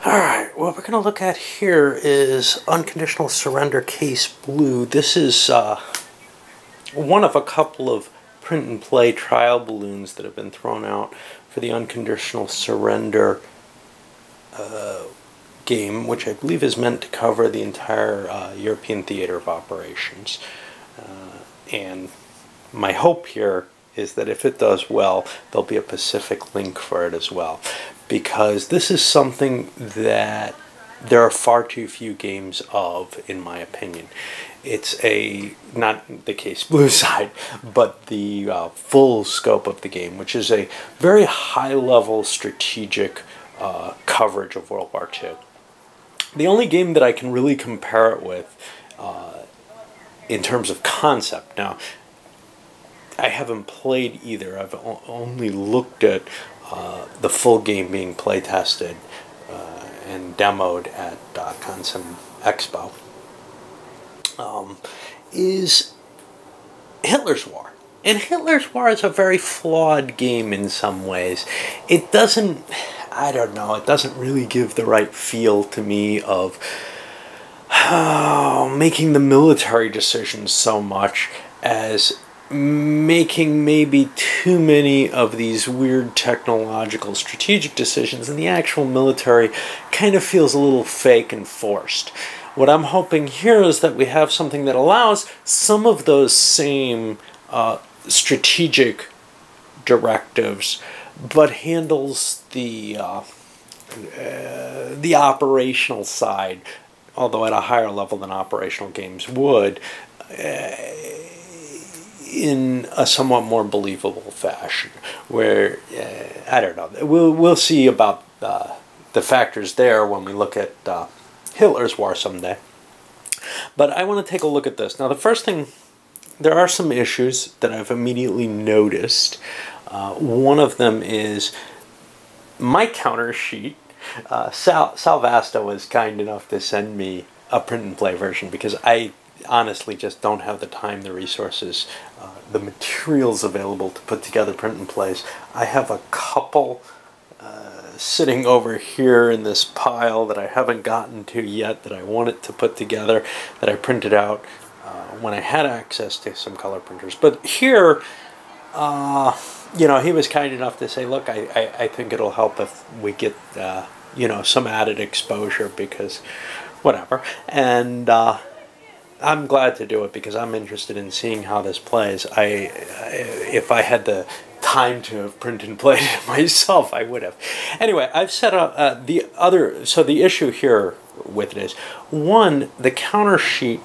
Alright, what we're going to look at here is Unconditional Surrender Case Blue. This is one of a couple of print and play trial balloons that have been thrown out for the Unconditional Surrender game, which I believe is meant to cover the entire European theater of operations. And my hope here is that if it does well, there'll be a Pacific link for it as well. Because this is something that there are far too few games of, in my opinion. It's not the Case Blue side, but the full scope of the game, which is a very high-level strategic coverage of World War II. The only game that I can really compare it with in terms of concept, now, I haven't played either. I've only looked at the full game being play tested and demoed at Consum Expo, is Hitler's War. And Hitler's War is a very flawed game in some ways. It doesn't, I don't know, it doesn't really give the right feel to me of making the military decisions so much as making maybe too many of these weird technological strategic decisions, and the actual military kind of feels a little fake and forced. What I'm hoping here is that we have something that allows some of those same strategic directives, but handles the operational side, although at a higher level than operational games would, in a somewhat more believable fashion, where I don't know. We'll see about the factors there when we look at Hitler's War someday. But I want to take a look at this. Now, the first thing, there are some issues that I've immediately noticed. One of them is my counter sheet. Sal Vasta was kind enough to send me a print and play version because I honestly just don't have the time, the resources, the materials available to put together print and plays. I have a couple sitting over here in this pile that I haven't gotten to yet that I wanted to put together, that I printed out when I had access to some color printers. But here, you know, he was kind enough to say, look, I think it'll help if we get, you know, some added exposure because whatever. And I'm glad to do it because I'm interested in seeing how this plays. If I had the time to have printed and played it myself, I would have. Anyway, I've set up so the issue here with it is, one, the counter sheet,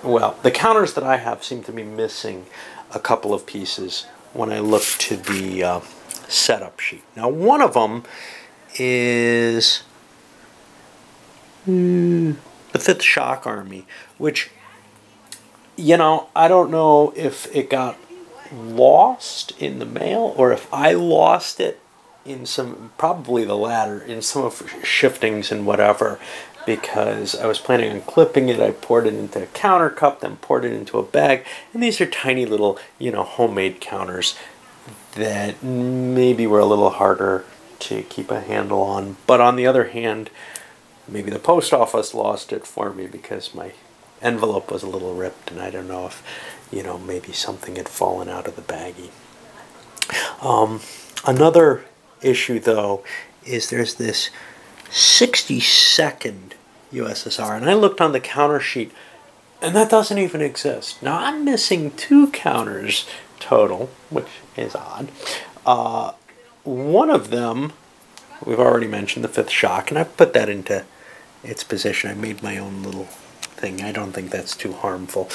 well, the counters that I have seem to be missing a couple of pieces when I look to the setup sheet. Now, one of them is the 5th Shock Army, which, you know, I don't know if it got lost in the mail or if I lost it in some, probably the latter, in some of shiftings and whatever, because I was planning on clipping it. I poured it into a counter cup, then poured it into a bag, and these are tiny little, you know, homemade counters that maybe were a little harder to keep a handle on. But on the other hand, maybe the post office lost it for me because my envelope was a little ripped, and I don't know if, you know, maybe something had fallen out of the baggie. Another issue, though, is there's this 62nd USSR, and I looked on the counter sheet, and that doesn't even exist. Now, I'm missing 2 counters total, which is odd. One of them, we've already mentioned, the 5th Shock, and I put that into its position. I made my own little thing. I don't think that's too harmful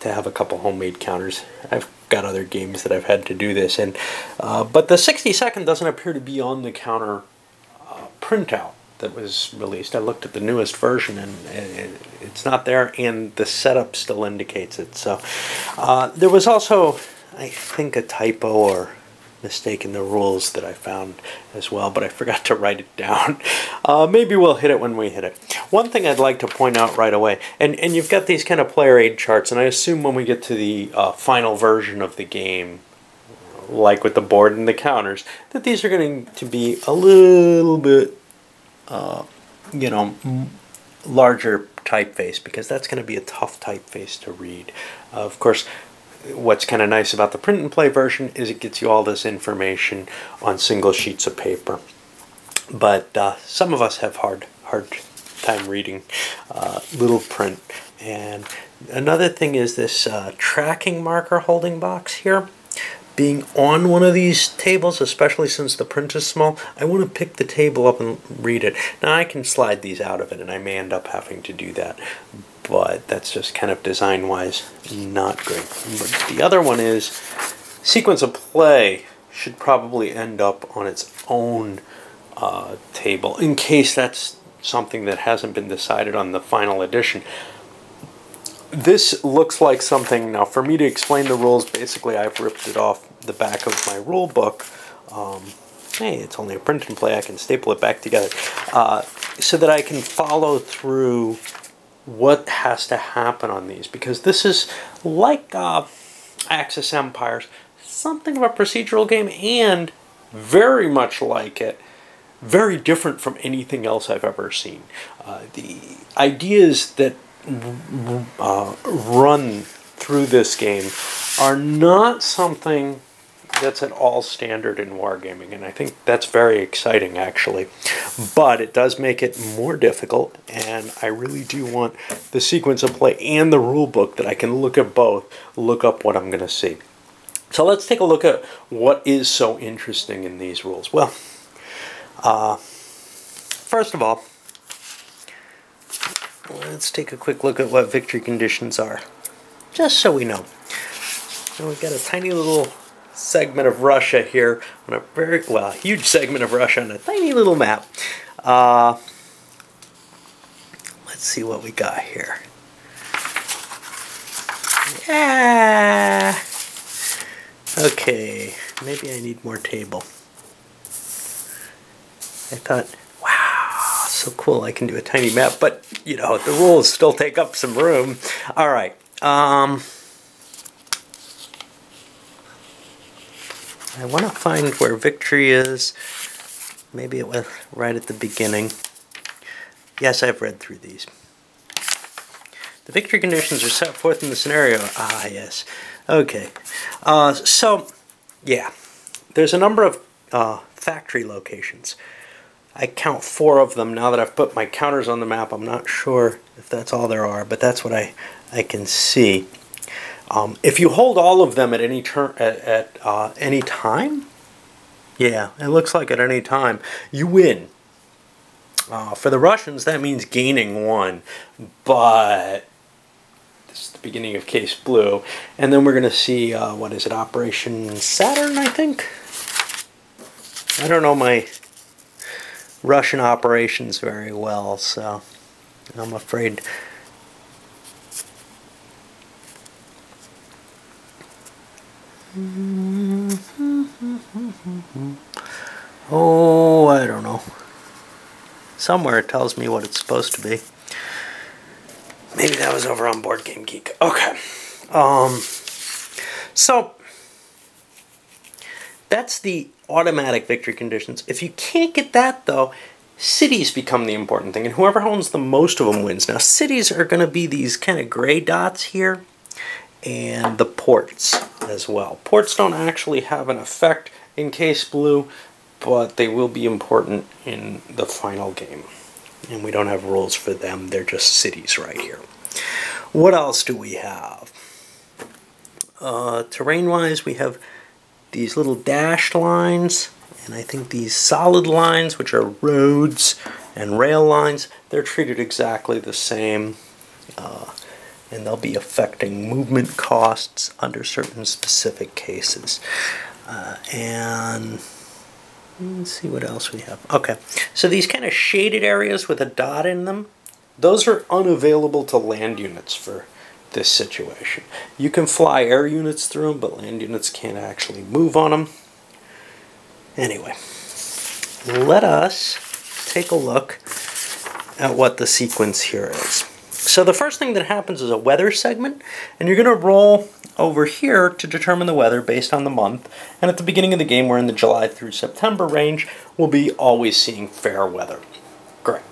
to have a couple homemade counters. I've got other games that I've had to do this in. But the 62nd doesn't appear to be on the counter printout that was released. I looked at the newest version and it's not there, and the setup still indicates it. So there was also, I think, a typo or mistake in the rules that I found as well, but I forgot to write it down. Maybe we'll hit it when we hit it. One thing I'd like to point out right away, and you've got these kind of player aid charts, and I assume when we get to the final version of the game, like with the board and the counters, that these are going to be a little bit you know, larger typeface, because that's going to be a tough typeface to read. Of course, what's kind of nice about the print and play version is it gets you all this information on single sheets of paper. But some of us have hard time reading little print. And another thing is this tracking marker holding box here. Being on one of these tables, especially since the print is small, I want to pick the table up and read it. Now I can slide these out of it, and I may end up having to do that, but that's just kind of design-wise not great. But the other one is sequence of play should probably end up on its own table, in case that's something that hasn't been decided on the final edition. This looks like something, now for me to explain the rules, basically I've ripped it off the back of my rule book. Hey, it's only a print and play, I can staple it back together, so that I can follow through what has to happen on these, because this is like Axis Empires, something of a procedural game, and very much like it, very different from anything else I've ever seen. The ideas that run through this game are not something that's at all standard in wargaming, and I think that's very exciting actually. But it does make it more difficult, and I really do want the sequence of play and the rule book that I can look at both, look up what I'm going to see. So let's take a look at what is so interesting in these rules. Well, first of all, let's take a quick look at what victory conditions are, just so we know. So we've got a tiny little segment of Russia here, on a very, well, huge segment of Russia on a tiny little map. Let's see what we got here. Yeah. Okay, maybe I need more table. I thought, wow, so cool, I can do a tiny map, but, you know, the rules still take up some room. All right. I want to find where victory is. Maybe it was right at the beginning. Yes, I've read through these. The victory conditions are set forth in the scenario. Ah, yes. Okay. So, yeah. There's a number of factory locations. I count 4 of them now that I've put my counters on the map. I'm not sure if that's all there are, but that's what I can see. If you hold all of them at any any time, yeah, it looks like at any time, you win. For the Russians, that means gaining 1, but this is the beginning of Case Blue, and then we're going to see, what is it, Operation Saturn, I think? I don't know my Russian operations very well, so I'm afraid. Oh, I don't know. Somewhere it tells me what it's supposed to be. Maybe that was over on Board Game Geek. Okay. So that's the automatic victory conditions. If you can't get that, though, cities become the important thing, and whoever owns the most of them wins. Now, cities are going to be these kind of gray dots here, and the ports as well. Ports don't actually have an effect in Case Blue, but they will be important in the final game. And we don't have rules for them, they're just cities right here. What else do we have? Terrain-wise, we have these little dashed lines, and I think these solid lines, which are roads and rail lines, they're treated exactly the same. And they'll be affecting movement costs under certain specific cases. And let's see what else we have. Okay, so these kind of shaded areas with a dot in them, those are unavailable to land units for this situation. You can fly air units through them, but land units can't actually move on them. Anyway, let us take a look at what the sequence here is. So the first thing that happens is a weather segment, and you're going to roll over here to determine the weather based on the month. And at the beginning of the game, we're in the July through September range, we'll be always seeing fair weather. Great.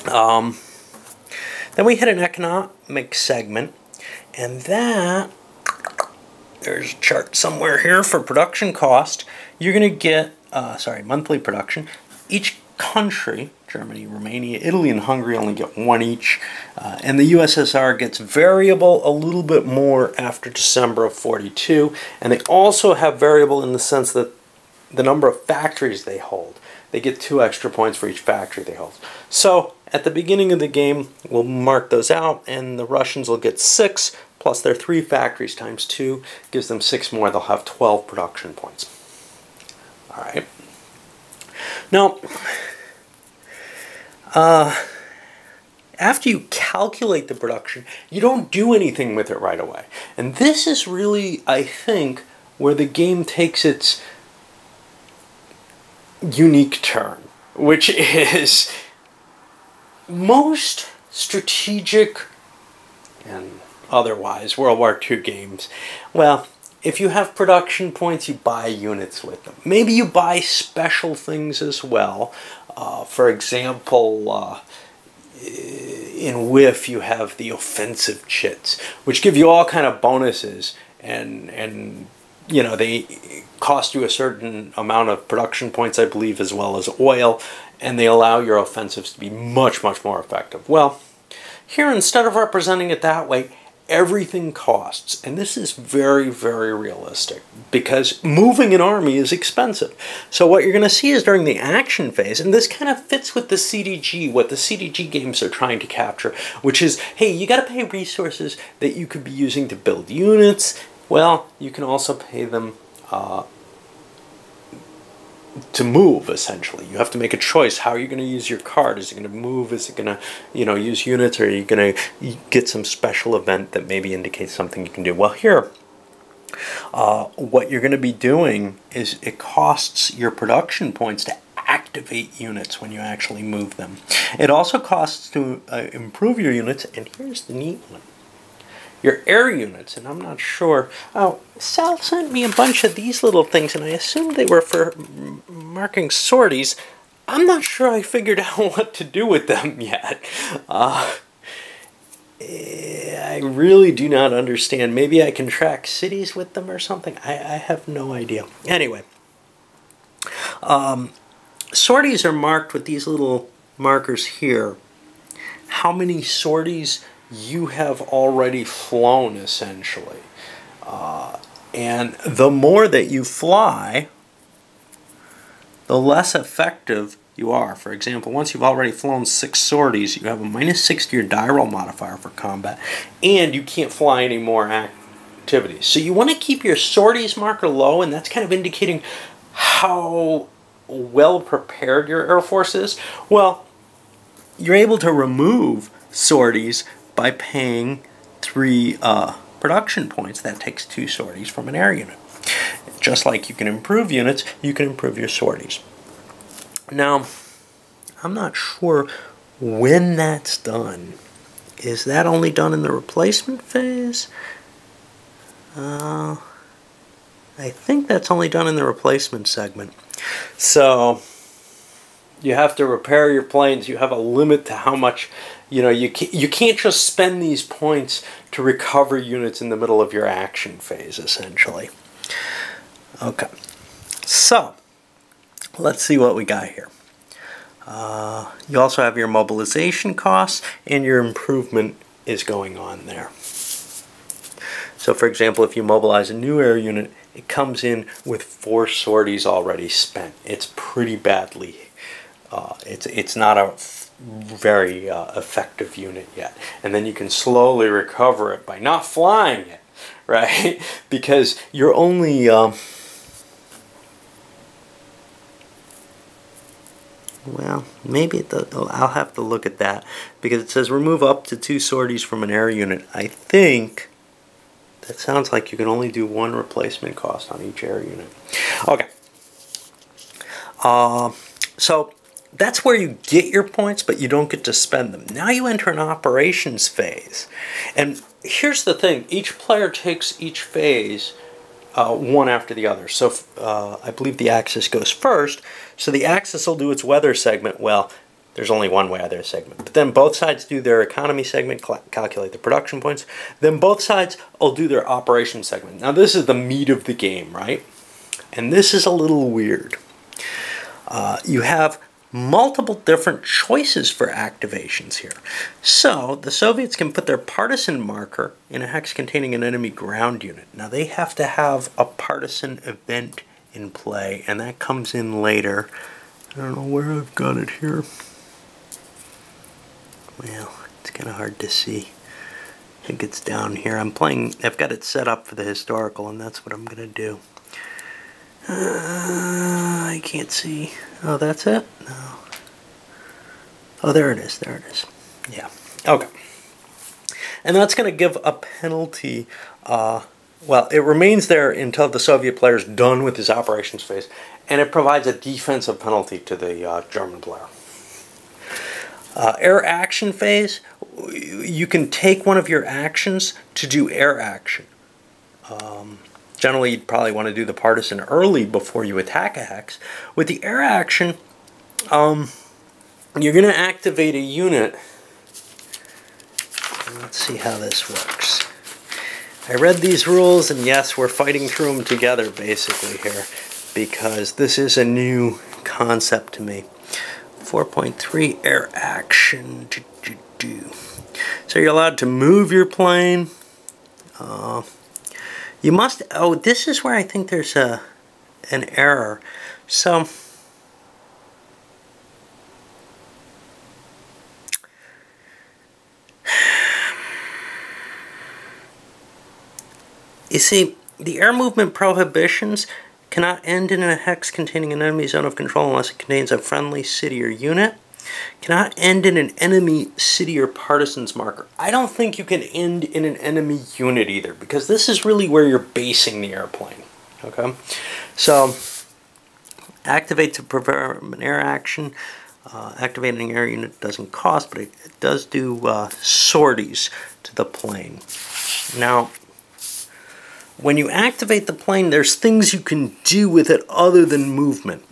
Then we hit an economic segment, and that, there's a chart somewhere here for production cost. You're going to get, monthly production. Each country, Germany, Romania, Italy, and Hungary only get one each. And the USSR gets variable a little bit more after December of 42. And they also have variable in the sense that the number of factories they hold. They get 2 extra points for each factory they hold. So at the beginning of the game, we'll mark those out, and the Russians will get 6, plus their 3 factories times 2 gives them 6 more. They'll have 12 production points. All right. Now, after you calculate the production, you don't do anything with it right away. And this is really, I think, where the game takes its unique turn, which is most strategic and otherwise World War II games. Well, if you have production points, you buy units with them. Maybe you buy special things as well. For example, in WIF you have the offensive chits, which give you all kind of bonuses, and you know, they cost you a certain amount of production points, I believe, as well as oil, and they allow your offensives to be much, much more effective. Well, here, instead of representing it that way, everything costs. And this is very, very realistic, because moving an army is expensive. So what you're going to see is during the action phase, and this kind of fits with the CDG, what the CDG games are trying to capture, which is, hey, you got to pay resources that you could be using to build units. Well, you can also pay them to move, essentially. You have to make a choice. How are you going to use your card? Is it going to move? Is it going to, you know, use units? Or are you going to get some special event that maybe indicates something you can do? Well, here, what you're going to be doing is it costs your production points to activate units when you actually move them. It also costs to improve your units, and here's the neat one. Your air units, and I'm not sure. Oh, Sal sent me a bunch of these little things, and I assumed they were for marking sorties. I'm not sure I figured out what to do with them yet. I really do not understand. Maybe I can track cities with them or something. I have no idea. Anyway, sorties are marked with these little markers here. How many sorties you have already flown, essentially. And the more that you fly, the less effective you are. For example, once you've already flown 6 sorties, you have a -6 to your die roll modifier for combat, and you can't fly any more activities. So you want to keep your sorties marker low, and that's kind of indicating how well prepared your Air Force is. Well, you're able to remove sorties by paying 3 production points. That takes 2 sorties from an air unit. Just like you can improve units, you can improve your sorties. Now, I'm not sure when that's done. Is that only done in the replacement phase? I think that's only done in the replacement segment. So you have to repair your planes. You have a limit to how much, you know, you can't just spend these points to recover units in the middle of your action phase, essentially. Okay, so let's see what we got here. You also have your mobilization costs, and your improvement is going on there. So for example, if you mobilize a new air unit, it comes in with 4 sorties already spent. It's pretty badly. It's not a very effective unit yet. And then you can slowly recover it by not flying it, right? Because you're only... well, maybe I'll have to look at that, because it says remove up to 2 sorties from an air unit. I think that sounds like you can only do 1 replacement cost on each air unit. Okay. So that's where you get your points, but you don't get to spend them. Now you enter an operations phase. And here's the thing. Each player takes each phase one after the other. So I believe the Axis goes first. So the Axis will do its weather segment. Well, there's only one weather segment. But then both sides do their economy segment, calculate the production points. Then both sides will do their operation segment. Now this is the meat of the game, right? And this is a little weird. You have multiple different choices for activations here. So the Soviets can put their partisan marker in a hex containing an enemy ground unit. Now they have to have a partisan event in play, and that comes in later. I don't know where I've got it here. Well, it's kind of hard to see. I think it's down here. I've got it set up for the historical, and that's what I'm going to do. I can't see. Oh, that's it? No. Oh, there it is. There it is. Yeah. Okay. And that's going to give a penalty. Well, it remains there until the Soviet player is done with his operations phase, and it provides a defensive penalty to the German player. Air action phase, you can take one of your actions to do air action. Generally, you'd probably want to do the partisan early before you attack a hex. With the air action, you're going to activate a unit. Let's see how this works. I read these rules, and yes, we're fighting through them together basically here, because this is a new concept to me. 4.3 air action. So you're allowed to move your plane. You must. Oh, this is where I think there's an error. So you see, the air movement prohibitions cannot end in a hex containing an enemy zone of control unless it contains a friendly city or unit. Cannot end in an enemy city or partisan's marker. I don't think you can end in an enemy unit either, because this is really where you're basing the airplane. Okay, so activate to perform an air action. Activating an air unit doesn't cost, but it does do sorties to the plane. Now, when you activate the plane, there's things you can do with it other than movement.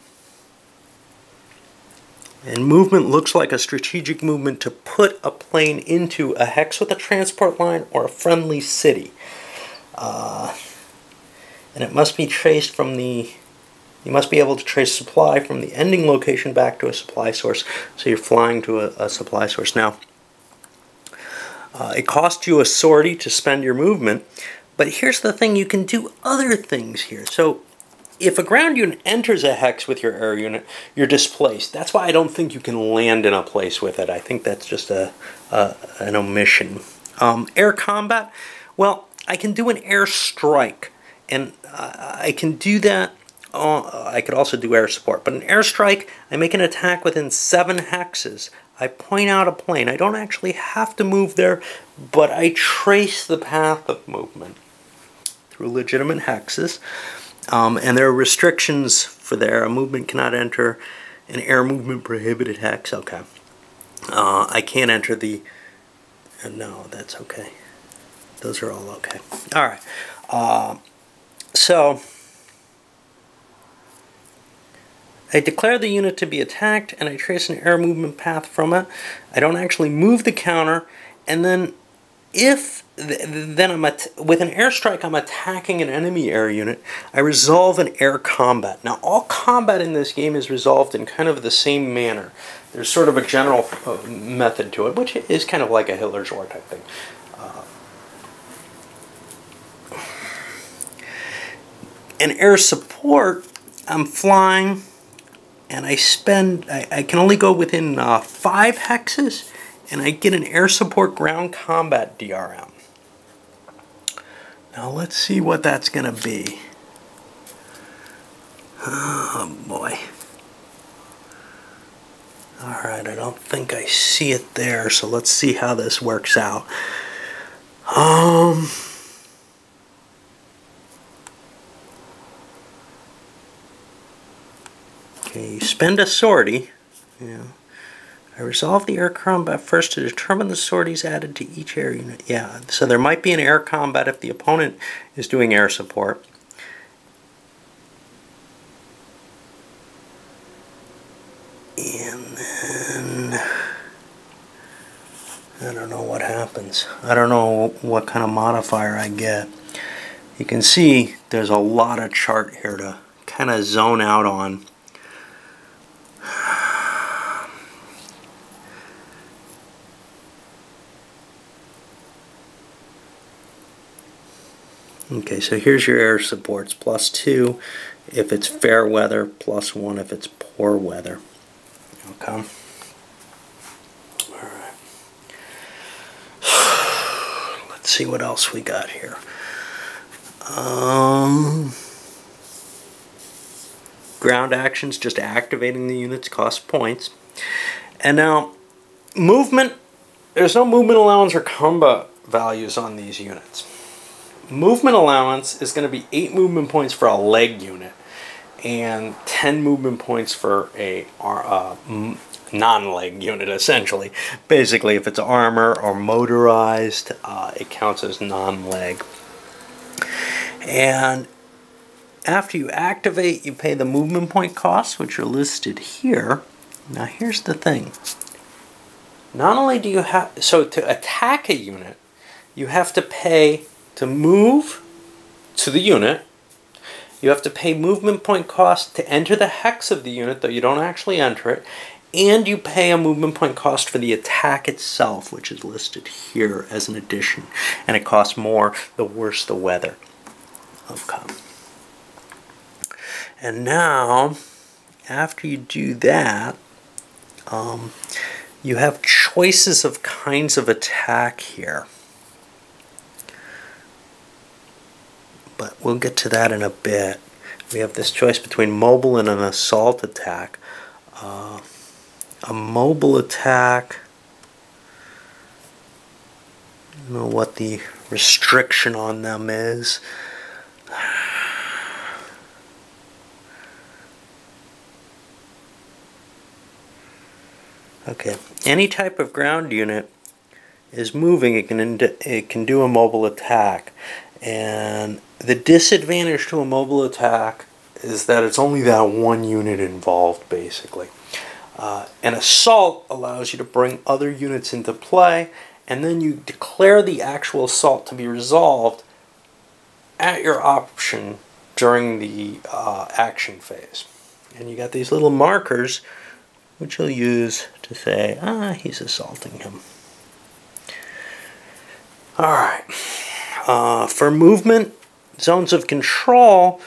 And movement looks like a strategic movement to put a plane into a hex with a transport line or a friendly city. And it must be traced from the... You must be able to trace supply from the ending location back to a supply source. So you're flying to a supply source. Now, it costs you a sortie to spend your movement. But here's the thing, you can do other things here. So if a ground unit enters a hex with your air unit, you're displaced. That's why I don't think you can land in a place with it. I think that's just an omission. Air combat, well, I can do an air strike. And I can do that. I could also do air support. But an air strike, I make an attack within 7 hexes. I point out a plane. I don't actually have to move there, but I trace the path of movement through legitimate hexes. And there are restrictions for there. A movement cannot enter an air movement prohibited hex. Okay. I can't enter the... no, that's okay. Those are all okay. All right. So I declare the unit to be attacked, and I trace an air movement path from it. I don't actually move the counter, and then with an airstrike, I'm attacking an enemy air unit. I resolve an air combat. Now, all combat in this game is resolved in kind of the same manner. There's sort of a general method to it, which is kind of like a Hitler's War type thing. In air support, I'm flying, and I can only go within 5 hexes, and I get an air support ground combat DRM. Now let's see what that's going to be. Oh boy. Alright, I don't think I see it there, so let's see how this works out. Okay, you spend a sortie. Yeah. I resolve the air combat first to determine the sorties added to each air unit. Yeah, so there might be an air combat if the opponent is doing air support. And then I don't know what happens. I don't know what kind of modifier I get. You can see there's a lot of chart here to kind of zone out on. Okay, so here's your air supports, +2 if it's fair weather, +1 if it's poor weather. Okay. Alright. Let's see what else we got here. Ground actions, just activating the units, cost points. And now, movement, there's no movement allowance or combat values on these units. Movement allowance is going to be 8 movement points for a leg unit and 10 movement points for a non-leg unit, essentially. Basically, if it's armor or motorized, it counts as non-leg. And after you activate, you pay the movement point costs, which are listed here. Now, here's the thing. Not only do you have, so to attack a unit, you have to pay to move to the unit. You have to pay movement point cost to enter the hex of the unit, though you don't actually enter it. And you pay a movement point cost for the attack itself, which is listed here as an addition. And it costs more the worse the weather. Okay. And now, after you do that, you have choices of kinds of attack here. But we'll get to that in a bit. We have this choice between mobile and an assault attack. A mobile attack, I don't know what the restriction on them is. Okay, any type of ground unit is moving, it can do a mobile attack. And the disadvantage to a mobile attack is that it's only that one unit involved, basically. An assault allows you to bring other units into play, and then you declare the actual assault to be resolved at your option during the action phase. And you got these little markers, which you'll use to say, he's assaulting him. Alright. For movement, zones of control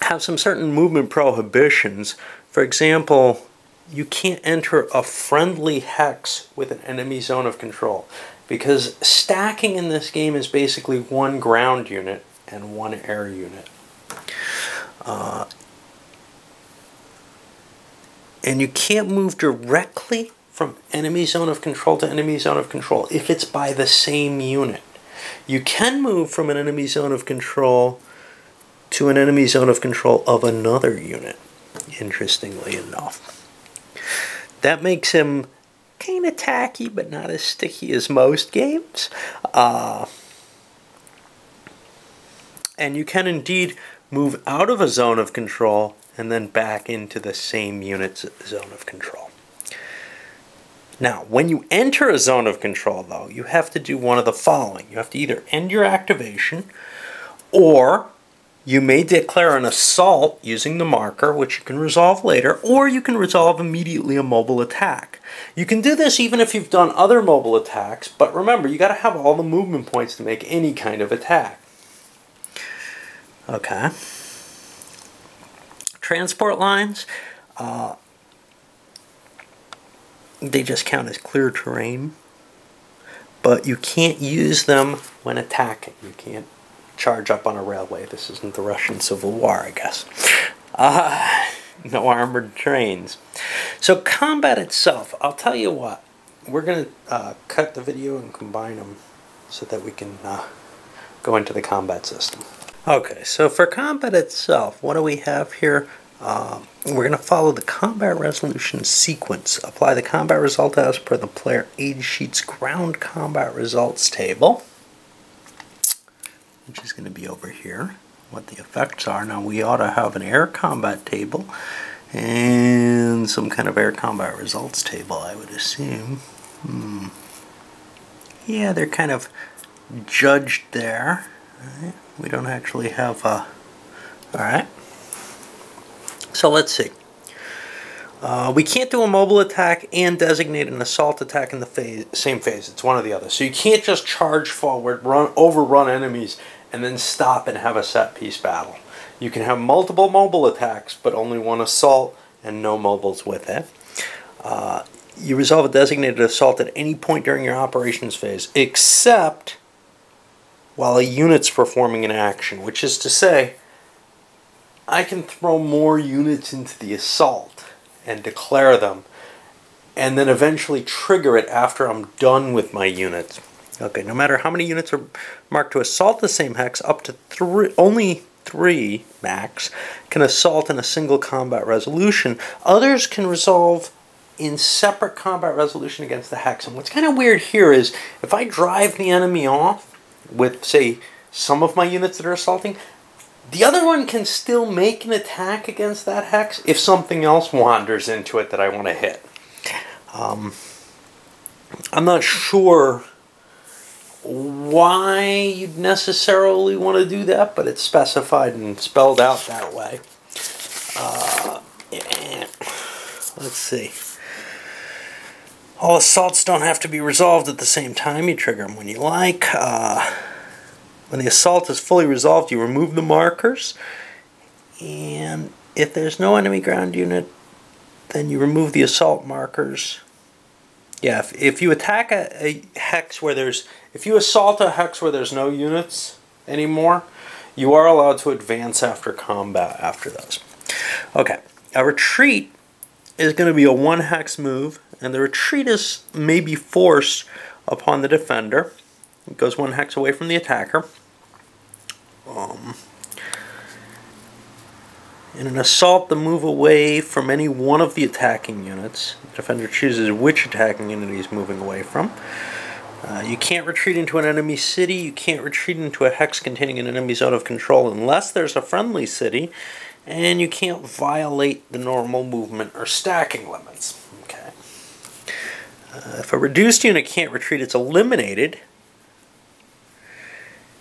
have some certain movement prohibitions. For example, you can't enter a friendly hex with an enemy zone of control, because stacking in this game is basically one ground unit and one air unit. And you can't move directly from enemy zone of control to enemy zone of control if it's by the same unit. You can move from an enemy zone of control to an enemy zone of control of another unit, interestingly enough. That makes him kind of tacky, but not as sticky as most games. And you can indeed move out of a zone of control and then back into the same unit's zone of control. Now, when you enter a zone of control, though, you have to do one of the following. You have to either end your activation, or you may declare an assault using the marker, which you can resolve later, or you can resolve immediately a mobile attack. You can do this even if you've done other mobile attacks, but remember, you got to have all the movement points to make any kind of attack. Okay. Transport lines, they just count as clear terrain, but you can't use them when attacking. You can't charge up on a railway. This isn't the Russian Civil War, I guess. No armored trains. So combat itself, I'll tell you what, we're going to cut the video and combine them so that we can go into the combat system. Okay, so for combat itself, what do we have here? We're going to follow the combat resolution sequence. Apply the combat result as per the player aid sheet's ground combat results table, which is going to be over here. What the effects are. Now we ought to have an air combat table and some kind of air combat results table, I would assume. Yeah, they're kind of judged there. All right. We don't actually have a... Alright. So let's see. We can't do a mobile attack and designate an assault attack in the same phase. It's one or the other. So you can't just charge forward, overrun enemies, and then stop and have a set-piece battle. You can have multiple mobile attacks, but only one assault and no mobiles with it. You resolve a designated assault at any point during your operations phase, except while a unit's performing an action, which is to say, I can throw more units into the assault and declare them, and then eventually trigger it after I'm done with my units. Okay, no matter how many units are marked to assault the same hex, up to only 3 max can assault in a single combat resolution. Others can resolve in separate combat resolution against the hex. And what's kind of weird here is if I drive the enemy off with, say, some of my units that are assaulting, the other one can still make an attack against that hex if something else wanders into it that I want to hit. I'm not sure why you'd necessarily want to do that, but it's specified and spelled out that way. Let's see. All assaults don't have to be resolved at the same time. You trigger them when you like. When the assault is fully resolved, you remove the markers. And if there's no enemy ground unit, then you remove the assault markers. Yeah, if you attack a hex where there's... If you assault a hex where there's no units anymore, you are allowed to advance after combat after those. Okay, a retreat is going to be a 1 hex move, and the retreat is maybe forced upon the defender. It goes 1 hex away from the attacker. In an assault, the move away from any one of the attacking units. The defender chooses which attacking unit he's moving away from. You can't retreat into an enemy city. You can't retreat into a hex containing an enemy zone of control unless there's a friendly city. And you can't violate the normal movement or stacking limits. Okay. If a reduced unit can't retreat, it's eliminated.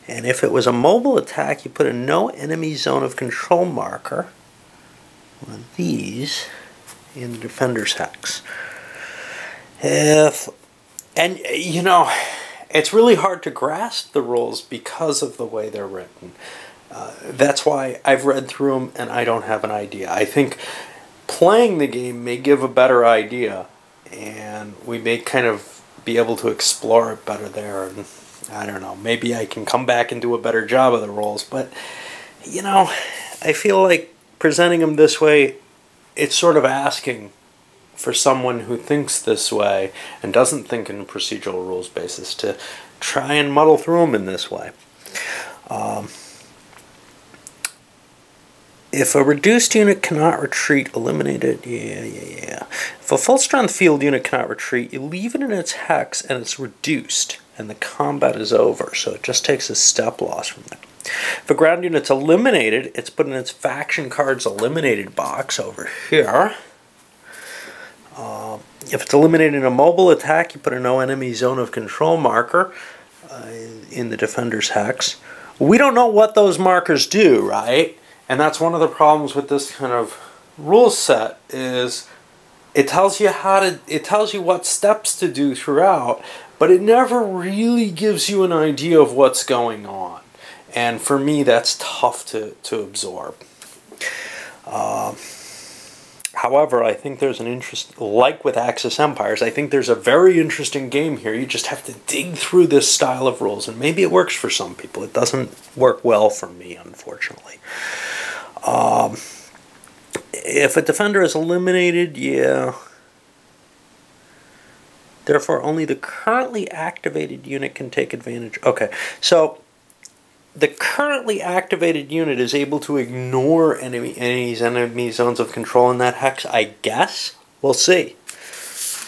And if it was a mobile attack, you put a no enemy zone of control marker, one of these, in the defender's hex. And you know, it's really hard to grasp the rules because of the way they're written. That's why I've read through them and I don't have an idea. I think playing the game may give a better idea, and we may kind of be able to explore it better there. And I don't know, maybe I can come back and do a better job of the rules, but you know, I feel like presenting them this way, it's sort of asking for someone who thinks this way and doesn't think in procedural rules basis to try and muddle through them in this way. If a reduced unit cannot retreat, eliminate it. Yeah. If a full-strength field unit cannot retreat, you leave it in its hex and it's reduced, and the combat is over. So it just takes a step loss from there. If a ground unit's eliminated, it's put in its faction cards eliminated box over here. If it's eliminated in a mobile attack, you put a no enemy zone of control marker in the defender's hex. We don't know what those markers do, right? And that's one of the problems with this kind of rule set is it tells you what steps to do throughout, but it never really gives you an idea of what's going on. And for me, that's tough to absorb. However, I think there's an interest, like with Axis Empires, I think there's a very interesting game here. You just have to dig through this style of rules, and maybe it works for some people. It doesn't work well for me, unfortunately. If a defender is eliminated, yeah. Therefore, only the currently activated unit can take advantage. Okay, so the currently activated unit is able to ignore enemy zones of control in that hex, I guess. We'll see.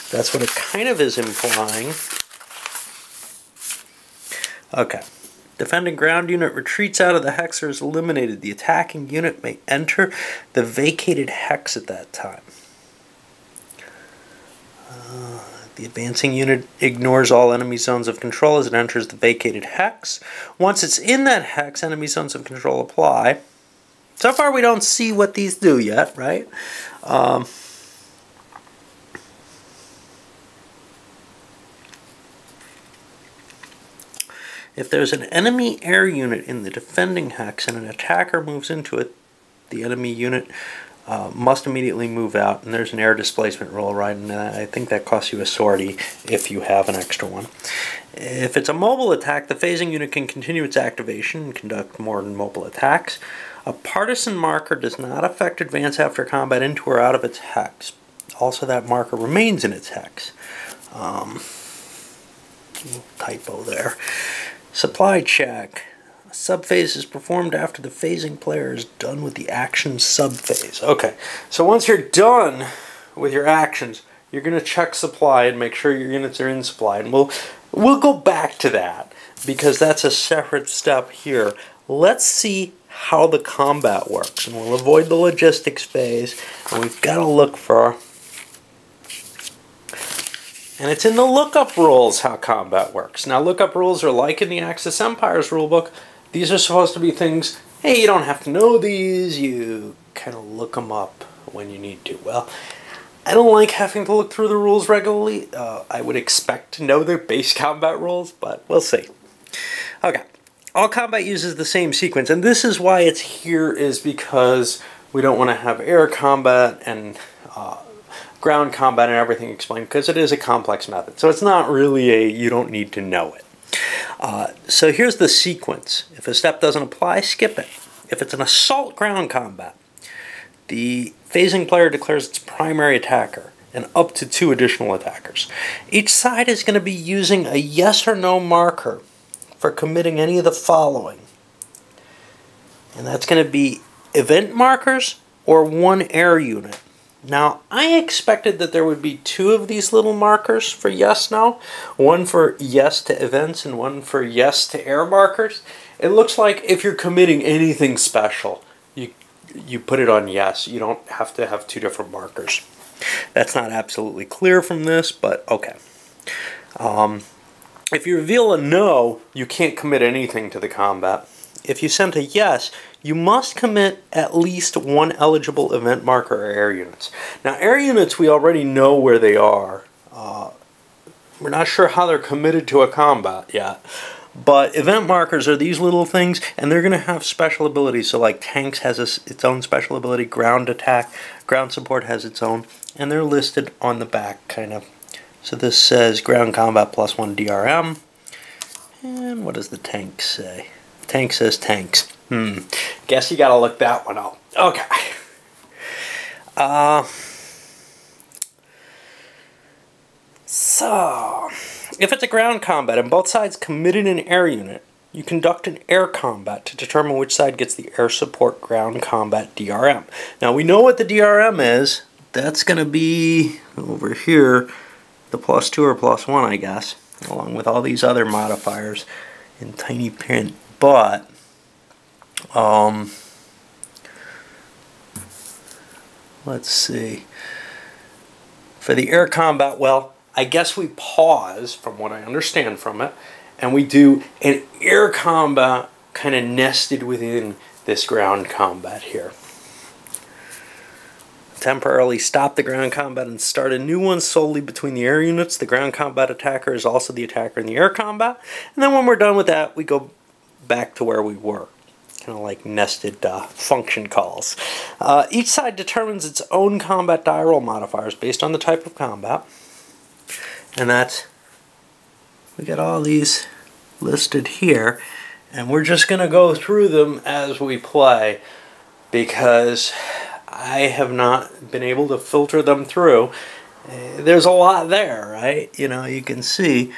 That's what it kind of is implying. Okay. Defending ground unit retreats out of the hex or is eliminated. The attacking unit may enter the vacated hex at that time. The advancing unit ignores all enemy zones of control as it enters the vacated hex. Once it's in that hex, enemy zones of control apply. So far we don't see what these do yet, right? If there's an enemy air unit in the defending hex and an attacker moves into it, the enemy unit must immediately move out, and there's an air displacement rule, right? And I think that costs you a sortie if you have an extra one. If it's a mobile attack, the phasing unit can continue its activation and conduct more mobile attacks. A partisan marker does not affect advance after combat into or out of its hex. Also, that marker remains in its hex. Typo there. Supply check. A subphase is performed after the phasing player is done with the action subphase. Okay, so once you're done with your actions, you're going to check supply and make sure your units are in supply. And we'll go back to that because that's a separate step here. Let's see how the combat works, and we'll avoid the logistics phase, and we've got to look for, and it's in the lookup rules how combat works. Now, lookup rules are like in the Axis Empire's rulebook. These are supposed to be things, hey, you don't have to know these, you kind of look them up when you need to. Well, I don't like having to look through the rules regularly. I would expect to know their base combat rules, but we'll see. Okay. All combat uses the same sequence, and this is why it's here, is because we don't want to have air combat and ground combat and everything explained, because it is a complex method. So it's not really a, you don't need to know it. So here's the sequence. If a step doesn't apply, skip it. If it's an assault ground combat, the phasing player declares its primary attacker and up to 2 additional attackers. Each side is going to be using a yes or no marker for committing any of the following. And that's going to be event markers or 1 air unit. Now, I expected that there would be 2 of these little markers for yes, no. 1 for yes to events and 1 for yes to air markers. It looks like if you're committing anything special, you put it on yes. You don't have to have 2 different markers. That's not absolutely clear from this, but okay. If you reveal a no, you can't commit anything to the combat. If you sent a yes, you must commit at least 1 eligible event marker or air units. Now, air units, we already know where they are. We're not sure how they're committed to a combat yet. But event markers are these little things, and they're going to have special abilities. So like tanks has its own special ability, ground attack, ground support has its own, and they're listed on the back kind of. So this says ground combat plus 1 DRM. And what does the tank say? Tank says tanks. Guess you gotta look that one up. Okay. So, if it's a ground combat and both sides committed an air unit, you conduct an air combat to determine which side gets the air support ground combat DRM. Now we know what the DRM is. That's gonna be over here. The +2 or +1, I guess, along with all these other modifiers in tiny print. But let's see. For the air combat, well, I guess we pause, from what I understand from it, and we do an air combat kind of nested within this ground combat here. Temporarily stop the ground combat and start a new one solely between the air units. The ground combat attacker is also the attacker in the air combat. And then when we're done with that, we go back to where we were. Kind of like nested function calls. Each side determines its own combat die roll modifiers based on the type of combat. And that's, we got all these listed here. And we're just going to go through them as we play, because I have not been able to filter them through. There's a lot there, right? You know, you can see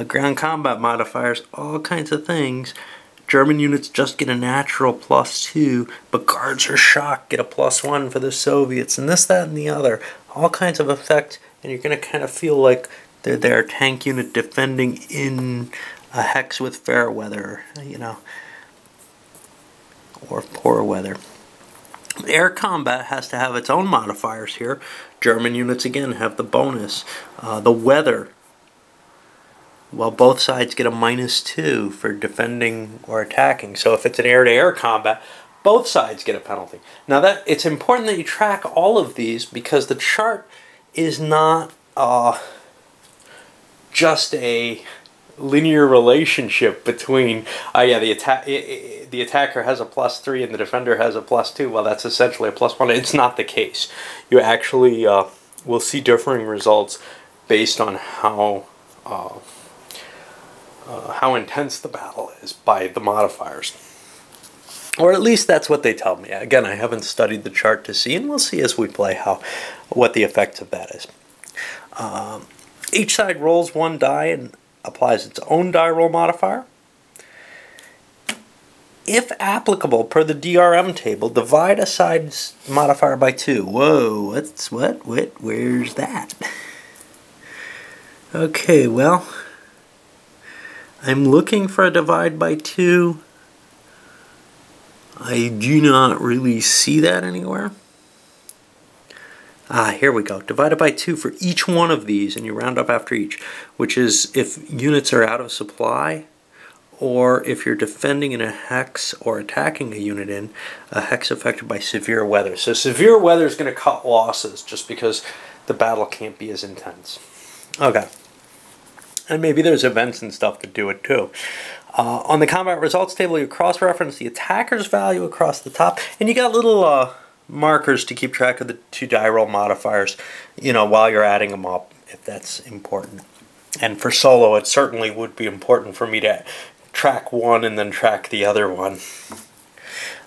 ground combat modifiers, all kinds of things. German units just get a natural +2, but guards are shocked, get a +1 for the Soviets, and this, that, and the other. All kinds of effects, and you're going to kind of feel like they're their tank unit defending in a hex with fair weather, you know, or poor weather. Air combat has to have its own modifiers here. German units again have the bonus. The weather, well, both sides get a -2 for defending or attacking. So if it's an air-to-air combat, both sides get a penalty. Now that it's important that you track all of these, because the chart is not just a linear relationship between the attacker has a +3 and the defender has a +2. Well, that's essentially a +1. It's not the case. You actually will see differing results based on how intense the battle is by the modifiers. Or at least that's what they tell me. Again, I haven't studied the chart to see, and we'll see as we play what the effect of that is. Each side rolls one die and applies its own die roll modifier. If applicable, per the DRM table, divide a side's modifier by 2. Whoa, where's that? Okay, well, I'm looking for a divide by 2. I do not really see that anywhere. Here we go. Divided by 2 for each one of these, and you round up after each, which is if units are out of supply, or if you're defending in a hex or attacking a unit in a hex affected by severe weather. So severe weather is going to cut losses just because the battle can't be as intense. Okay. And maybe there's events and stuff that do it too. On the combat results table, you cross-reference the attacker's value across the top, and you got little markers to keep track of the 2 die roll modifiers, while you're adding them up, if that's important. And for solo, it certainly would be important for me to track one and then track the other one.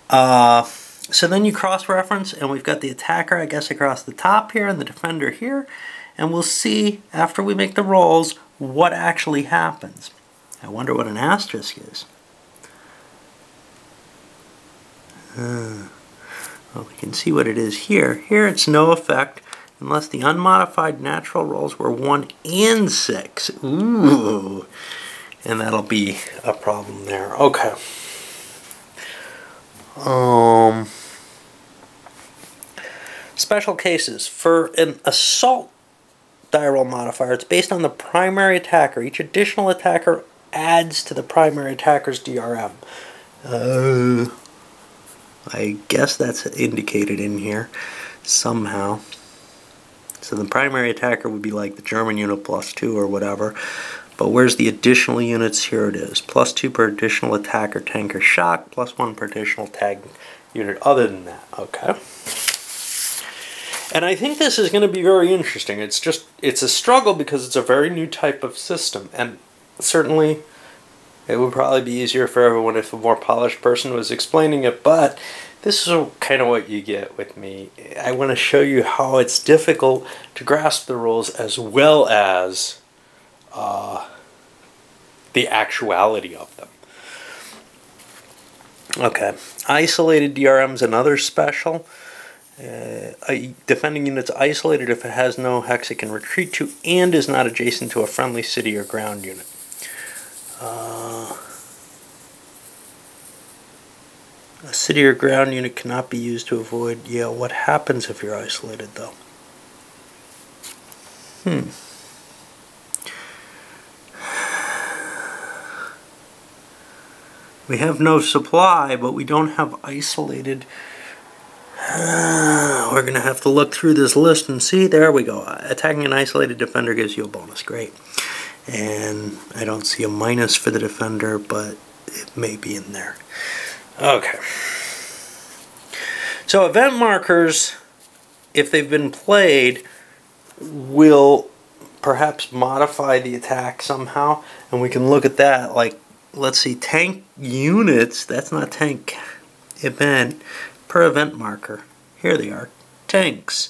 So then you cross-reference, and we've got the attacker, I guess, across the top here, and the defender here, and we'll see, after we make the rolls, what actually happens. I wonder what an asterisk is. Well, we can see what it is here. Here it's no effect unless the unmodified natural rolls were 1 and 6. Ooh. And that'll be a problem there. Okay. Special cases. For an assault die roll modifier, it's based on the primary attacker. Each additional attacker adds to the primary attacker's DRM. I guess that's indicated in here somehow. So the primary attacker would be like the German unit +2 or whatever. But where's the additional units? Here it is. +2 per additional attacker, tank, or shock. +1 per additional tag unit other than that. Okay. And I think this is going to be very interesting. It's a struggle because it's a very new type of system. And certainly it would probably be easier for everyone if a more polished person was explaining it. But this is kind of what you get with me. I want to show you how it's difficult to grasp the rules as well as the actuality of them. Okay, isolated DRM's another special. A defending unit's isolated if it has no hex it can retreat to and is not adjacent to a friendly city or ground unit. A city or ground unit cannot be used to avoid. Yeah, what happens if you're isolated though? We have no supply, but we don't have isolated. We're going to have to look through this list and see. There we go. Attacking an isolated defender gives you a bonus. Great. And I don't see a minus for the defender, but it may be in there. Okay. So event markers, if they've been played, will perhaps modify the attack somehow. And we can look at that. Like, let's see, tank units. That's not tank event. Per event marker. Here they are. Tanks.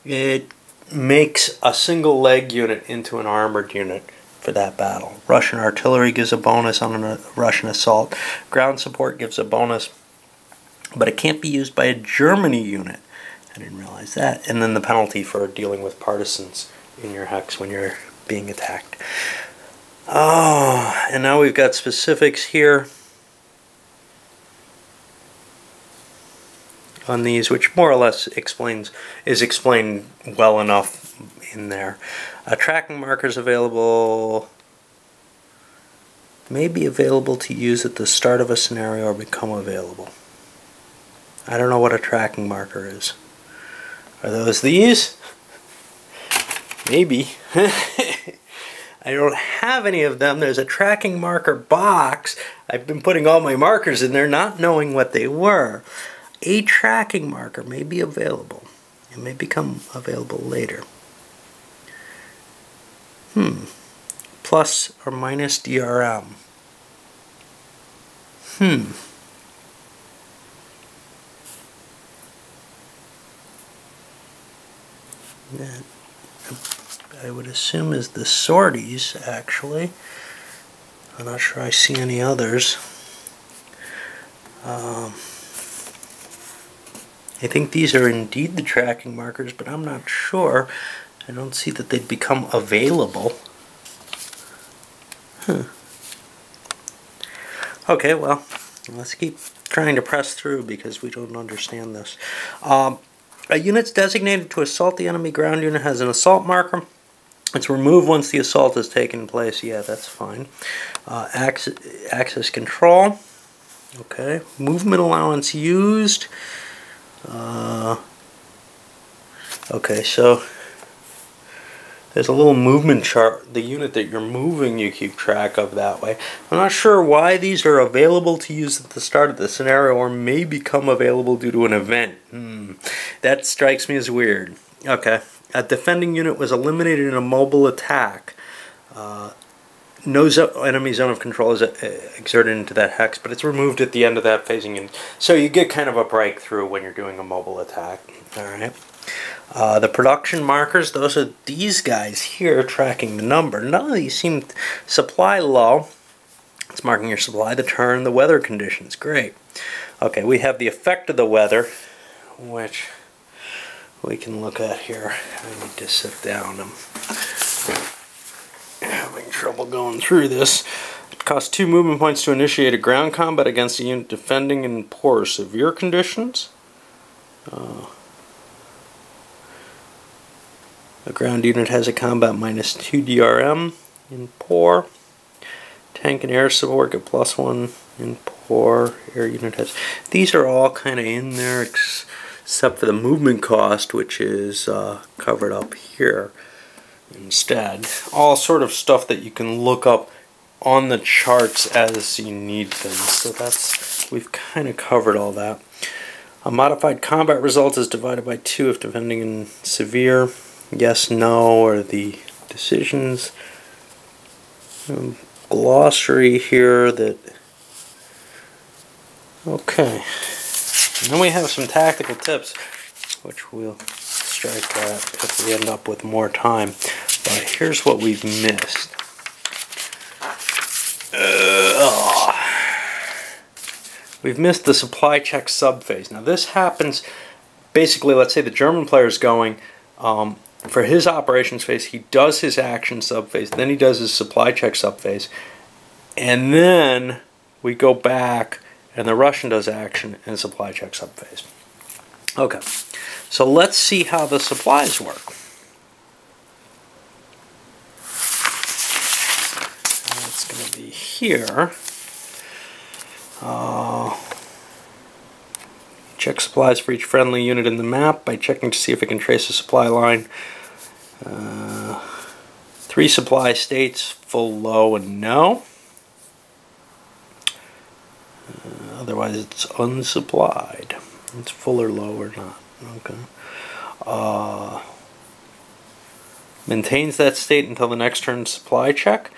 It makes a single leg unit into an armored unit for that battle. Russian artillery gives a bonus on a Russian assault. Ground support gives a bonus, but it can't be used by a Germany unit. I didn't realize that. And then the penalty for dealing with partisans in your hex when you're being attacked. Oh, and now we've got specifics here. on these, which more or less is explained well enough in there. Tracking markers available, may be available to use at the start of a scenario or become available. I don't know what a tracking marker is. Are those these? Maybe. I don't have any of them. There's a tracking marker box. I've been putting all my markers in there not knowing what they were. A tracking marker may be available. It may become available later. Plus or minus DRM. That I would assume is the sorties, actually. I'm not sure I see any others. I think these are indeed the tracking markers, but I'm not sure. I don't see that they'd become available. Okay, well, let's keep trying to press through because we don't understand this. A unit's designated to assault the enemy ground unit has an assault marker. It's removed once the assault has taken place. Yeah, that's fine. Access control. Okay. Movement allowance used. Okay, so there's a little movement chart. The unit that you're moving, you keep track of that way. I'm not sure why these are available to use at the start of the scenario or may become available due to an event. That strikes me as weird. Okay. A defending unit was eliminated in a mobile attack. No enemy zone of control is exerted into that hex, but it's removed at the end of that phasing unit. So you get kind of a breakthrough when you're doing a mobile attack. Alright. The production markers, those are these guys here tracking the number. None of these seem supply low. It's marking your supply, the turn, the weather conditions. Great. Okay, we have the effect of the weather, which we can look at here. I need to sit down. I'm having trouble going through this. It costs 2 movement points to initiate a ground combat against a unit defending in poor or severe conditions. A ground unit has a combat minus 2 DRM in poor. Tank and air support get +1 in poor. Air unit has. These are all kind of in there except for the movement cost, which is covered up here instead. All sort of stuff that you can look up on the charts as you need them. So we've kind of covered all that. A modified combat result is divided by 2 if defending in severe. Yes, no are the decisions. Glossary here that. Okay. And then we have some tactical tips, which we'll strike at if we end up with more time. But here's what we've missed. We've missed the supply check subphase. Now this happens, basically, let's say the German player is going, for his operations phase, he does his action subphase, then he does his supply check subphase, and then we go back and the Russian does action and supply check subphase. Okay, so let's see how the supplies work. It's going to be here. Check supplies for each friendly unit in the map by checking to see if it can trace a supply line. 3 supply states, full, low, and no. Otherwise it's unsupplied. It's full or low or not. Okay. Maintains that state until the next turn supply check.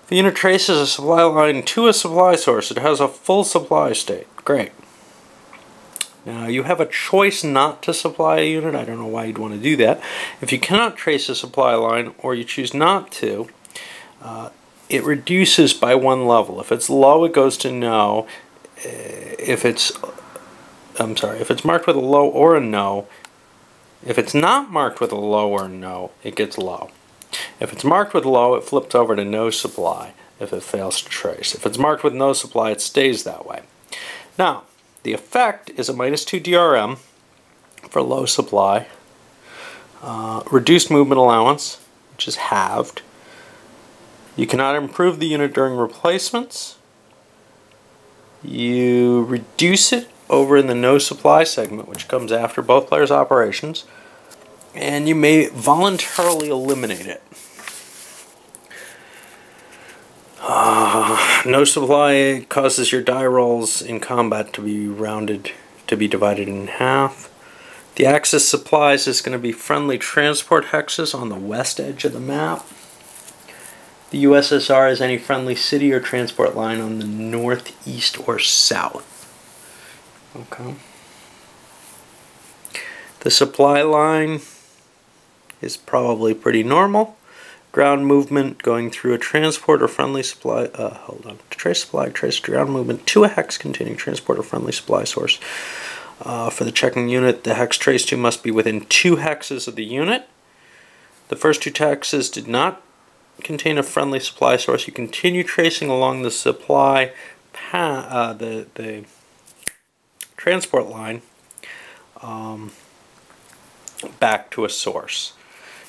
If the unit traces a supply line to a supply source, it has a full supply state. Great. Now you have a choice not to supply a unit. I don't know why you'd want to do that. If you cannot trace a supply line or you choose not to, it reduces by 1 level. If it's low, it goes to no. If it's marked with a low or a no, if it's not marked with a low or a no, it gets low. If it's marked with low, it flips over to no supply if it fails to trace. If it's marked with no supply, it stays that way. Now, The effect is a -2 DRM for low supply, reduced movement allowance, which is halved. You cannot improve the unit during replacements. You reduce it over in the no supply segment, which comes after both players' operations, and you may voluntarily eliminate it. No supply causes your die rolls in combat to be rounded, to be divided in half. The Axis supplies is going to be friendly transport hexes on the west edge of the map. The USSR is any friendly city or transport line on the northeast or south. Okay. The supply line is probably pretty normal. Ground movement going through a transport or friendly supply, trace supply, trace ground movement to a hex containing transport or friendly supply source. For the checking unit, the hex traced to must be within 2 hexes of the unit. The first 2 hexes did not contain a friendly supply source. You continue tracing along the supply path, the transport line back to a source.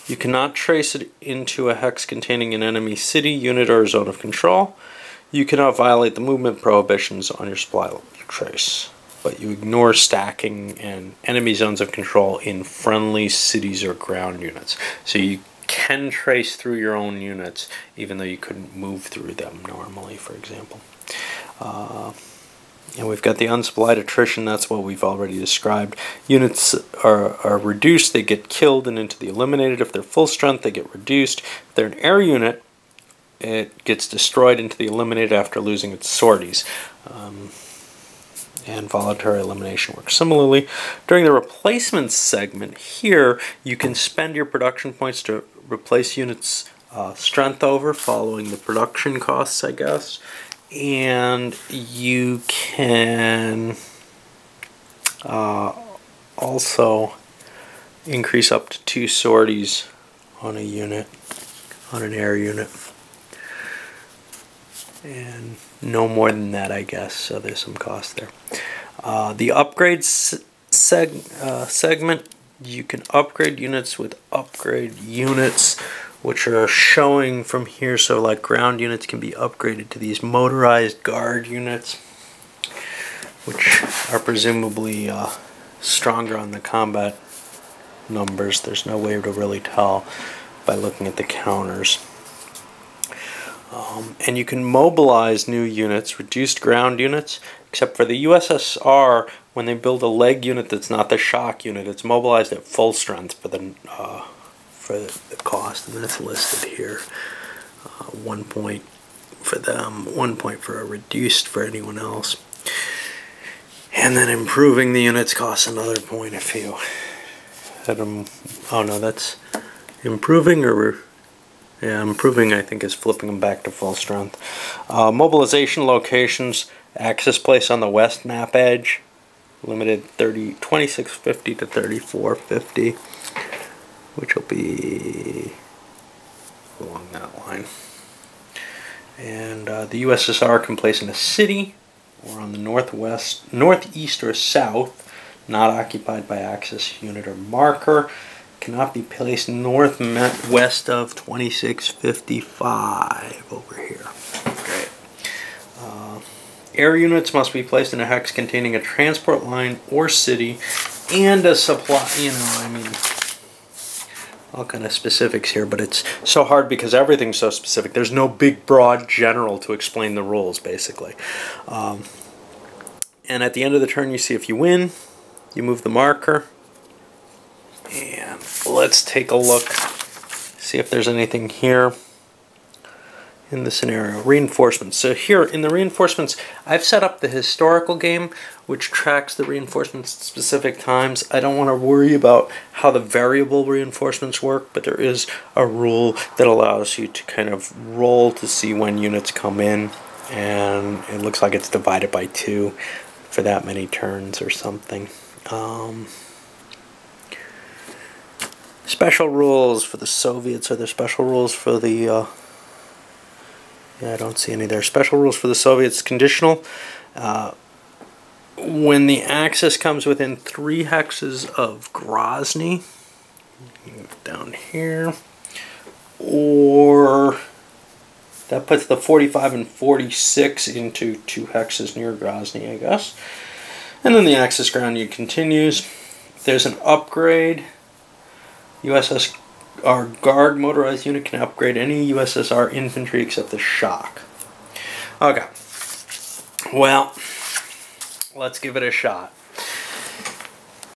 You cannot trace it into a hex containing an enemy city, unit, or zone of control. You cannot violate the movement prohibitions on your supply trace, but you ignore stacking and enemy zones of control in friendly cities or ground units. So you can trace through your own units even though you couldn't move through them normally, for example. And we've got the unsupplied attrition. That's what we've already described. Units are reduced, they get killed and into the eliminated. If they're full strength, they get reduced. If they're an air unit, it gets destroyed into the eliminated after losing its sorties. And voluntary elimination works similarly. During the replacement segment here, you can spend your production points to replace units' strength over following the production costs, I guess. And you can also increase up to 2 sorties on a unit, on an air unit. And no more than that, I guess, so there's some cost there. The upgrade segment, you can upgrade units with upgrade units, which are showing from here. So like ground units can be upgraded to these motorized guard units, which are presumably stronger on the combat numbers. There's no way to really tell by looking at the counters. And you can mobilize new units, reduced ground units, except for the USSR. When they build a leg unit that's not the shock unit, it's mobilized at full strength for the cost, and that's listed here. 1 point for them, 1 point for a reduced for anyone else. And then improving the units costs another point if you had them. Oh no, that's improving, or yeah, improving I think is flipping them back to full strength. Mobilization locations, access place on the west map edge, limited 2650 to 3450, which will be along that line. And the USSR can place in a city or on the northwest, northeast, or south, not occupied by Axis unit or marker. Cannot be placed northwest of 2655 over here. Great. Air units must be placed in a hex containing a transport line or city and a supply, I mean, all kind of specifics here, but it's so hard because everything's so specific. There's no big, broad general to explain the rules, basically. And at the end of the turn, you see if you win, you move the marker. And let's take a look, see if there's anything here in the scenario. Reinforcements. So here in the reinforcements, I've set up the historical game, which tracks the reinforcements at specific times. I don't want to worry about how the variable reinforcements work, but there is a rule that allows you to kind of roll to see when units come in, and it looks like it's divided by 2 for that many turns or something. Special rules for the Soviets. Are there special rules for the... yeah, I don't see any there. Special rules for the Soviets. Conditional. when the Axis comes within 3 hexes of Grozny, down here, or that puts the 45 and 46 into 2 hexes near Grozny, I guess. And then the Axis grounding continues. If there's an upgrade, USSR Guard motorized unit can upgrade any USSR infantry except the Shock. Okay. Well, let's give it a shot.